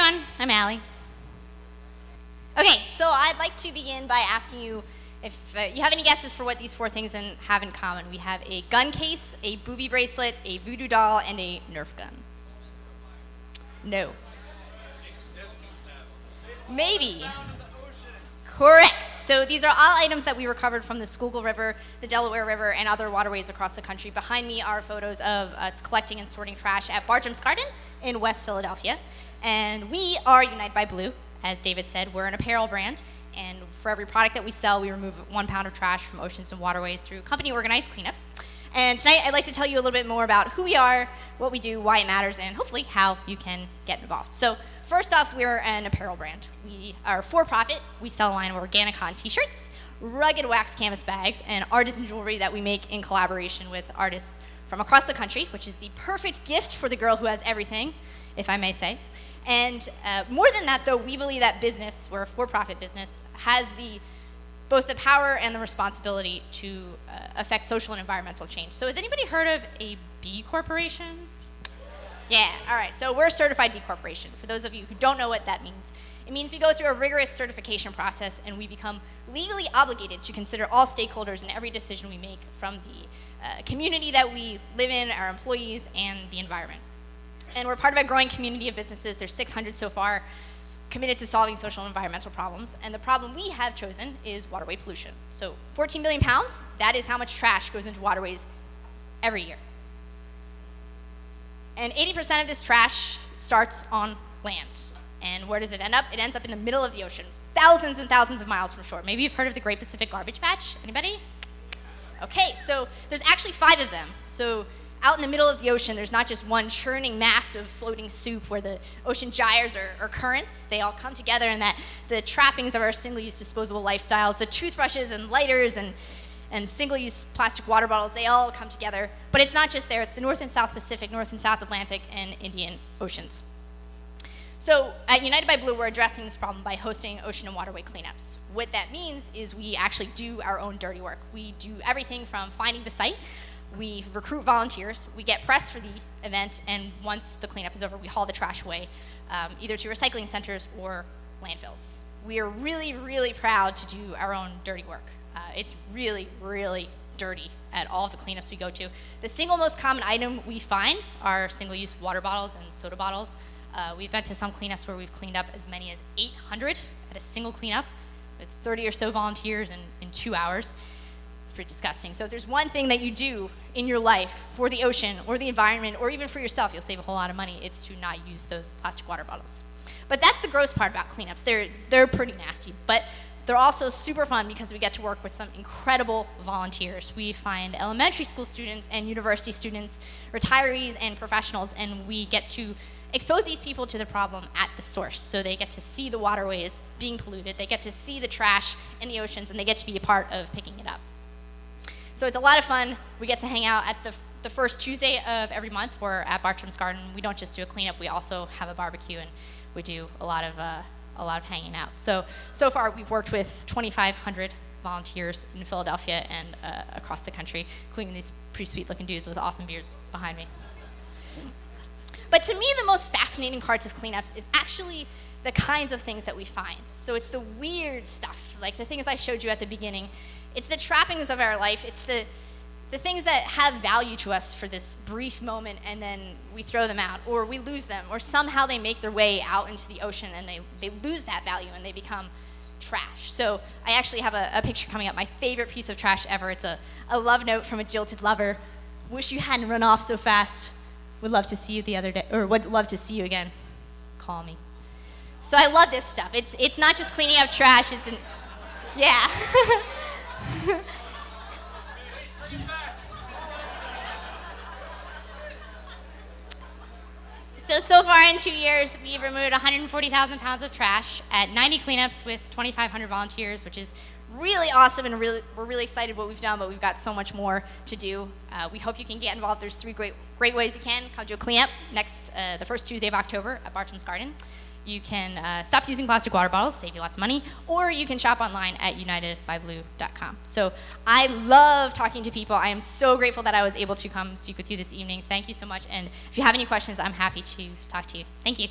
everyone, I'm Alli. Okay, so I'd like to begin by asking you if you have any guesses for what these four things have in common. We have a gun case, a booby bracelet, a voodoo doll, and a Nerf gun. No. Maybe. Correct. So these are all items that we recovered from the Schuylkill River, the Delaware River, and other waterways across the country. Behind me are photos of us collecting and sorting trash at Bartram's Garden in West Philadelphia. And we are United by Blue. As David said, we're an apparel brand. And for every product that we sell, we remove 1 pound of trash from oceans and waterways through company-organized cleanups. And tonight, I'd like to tell you a little bit more about who we are, what we do, why it matters, and hopefully how you can get involved. So first off, we're an apparel brand. We are for-profit. We sell a line of organic cotton t-shirts, rugged wax canvas bags, and artisan jewelry that we make in collaboration with artists from across the country, which is the perfect gift for the girl who has everything, if I may say. And more than that, though, we believe that business, we're a for-profit business, has both the power and the responsibility to affect social and environmental change. So has anybody heard of a B Corporation? Yeah, all right, so we're a certified B Corporation. For those of you who don't know what that means, it means we go through a rigorous certification process and we become legally obligated to consider all stakeholders in every decision we make, from the community that we live in, our employees, and the environment. And we're part of a growing community of businesses. There's 600 so far, committed to solving social and environmental problems. And the problem we have chosen is waterway pollution. So 14 billion pounds, that is how much trash goes into waterways every year. And 80% of this trash starts on land. And where does it end up? It ends up in the middle of the ocean, thousands and thousands of miles from shore. Maybe you've heard of the Great Pacific Garbage Patch. Anybody? Okay, so there's actually 5 of them. So out in the middle of the ocean, there's not just one churning mass of floating soup where the ocean gyres or currents. They all come together, and that the trappings of our single-use disposable lifestyles, the toothbrushes and lighters and single-use plastic water bottles, they all come together. But it's not just there. It's the North and South Pacific, North and South Atlantic, and Indian Oceans. So at United by Blue, we're addressing this problem by hosting ocean and waterway cleanups. What that means is we actually do our own dirty work. We do everything from finding the site. We recruit volunteers, we get press for the event, and once the cleanup is over, we haul the trash away, either to recycling centers or landfills. We are really, really proud to do our own dirty work. It's really, really dirty at all of the cleanups we go to. The single most common item we find are single-use water bottles and soda bottles. We've been to some cleanups where we've cleaned up as many as 800 at a single cleanup with 30 or so volunteers in 2 hours. It's pretty disgusting. So if there's one thing that you do in your life for the ocean or the environment or even for yourself, you'll save a whole lot of money, it's to not use those plastic water bottles. But that's the gross part about cleanups. They're pretty nasty, but they're also super fun because we get to work with some incredible volunteers. We find elementary school students and university students, retirees and professionals, and we get to expose these people to the problem at the source. So they get to see the waterways being polluted, they get to see the trash in the oceans, and they get to be a part of picking it up. So it's a lot of fun. We get to hang out at the first Tuesday of every month. We're at Bartram's Garden. We don't just do a cleanup, we also have a barbecue, and we do a lot of hanging out. So far we've worked with 2,500 volunteers in Philadelphia and across the country, including these pretty sweet looking dudes with awesome beards behind me. But to me, the most fascinating parts of cleanups is actually the kinds of things that we find. So it's the weird stuff, like the things I showed you at the beginning. It's the trappings of our life. It's the things that have value to us for this brief moment, and then we throw them out, or we lose them, or somehow they make their way out into the ocean and they lose that value and they become trash. So I actually have a picture coming up, my favorite piece of trash ever. It's a love note from a jilted lover. Wish you hadn't run off so fast. Would love to see you the other day, or would love to see you again. Call me. So I love this stuff. It's not just cleaning up trash, yeah. So far in 2 years, we've removed 140,000 pounds of trash at 90 cleanups with 2,500 volunteers, which is really awesome, and we're really excited what we've done, but we've got so much more to do. We hope you can get involved. There's 3 great ways you can. Come to a cleanup the first Tuesday of October at Bartram's Garden. You can stop using plastic water bottles, save you lots of money, or you can shop online at unitedbyblue.com. So I love talking to people. I am so grateful that I was able to come speak with you this evening. Thank you so much, and if you have any questions, I'm happy to talk to you. Thank you.